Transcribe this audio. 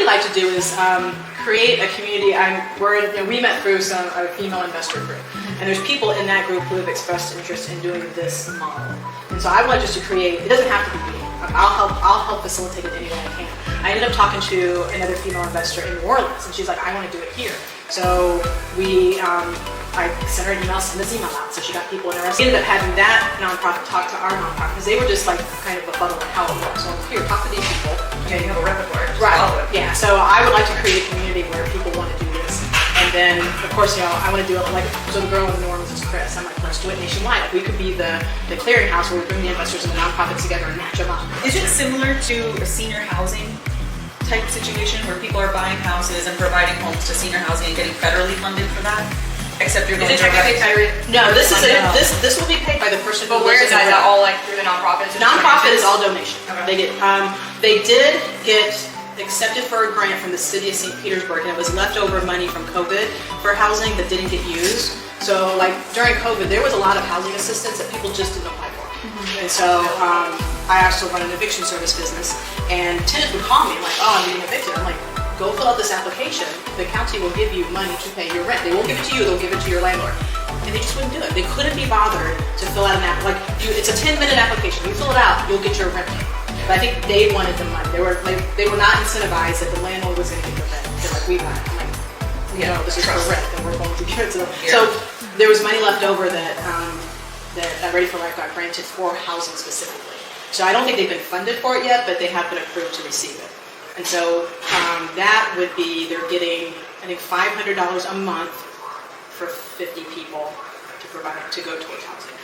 like to do is create a community. We met through a female investor group, and there's people in that group who have expressed interest in doing this model. And so I would like just to create. It doesn't have to be me. I'll help facilitate it any way I can. I ended up talking to another female investor in New Orleans, and she's like, I want to do it here. So I sent her an email, send this email out. So she got people interested. We ended up having that nonprofit talk to our nonprofit because they were just like kind of a fuddle on how it works. So here, talk to these people. Yeah, you have a repertoire. Right. Yeah. So I would like to create a community where people want to do this, and then of course, I want to do it like so. The girl in New Orleans is Chris. I'm like, let's do it nationwide. Like, we could be the clearinghouse where we bring the investors and the nonprofits together and match them up. Is it similar to a senior housing type situation where people are buying houses and providing homes to senior housing and getting federally funded for that? Except you're going to No, this will be paid by the person. But where is that? Is that all like through the nonprofit? Nonprofit is all donation. Okay. They did get accepted for a grant from the city of St. Petersburg, and it was leftover money from COVID for housing that didn't get used. So like during COVID, there was a lot of housing assistance that people just didn't apply for. And so I also run an eviction service business, and tenants would call me like, oh, I'm getting evicted. I'm like, go fill out this application. The county will give you money to pay your rent. They won't give it to you, they'll give it to your landlord. And they just wouldn't do it. They couldn't be bothered to fill out an app. Like, it's a 10-minute application. You fill it out, you'll get your rent paid. But I think they wanted the money. They were not incentivized that the landlord was going to get the rent. They're like, we got it. I'm like, no, this is for rent, and we're going to give it to them. Yeah. So there was money left over that Ready for Life got granted for housing specifically. So I don't think they've been funded for it yet, but they have been approved to receive it. And so that would be, they're getting, I think, $500 a month for 50 people to go towards housing.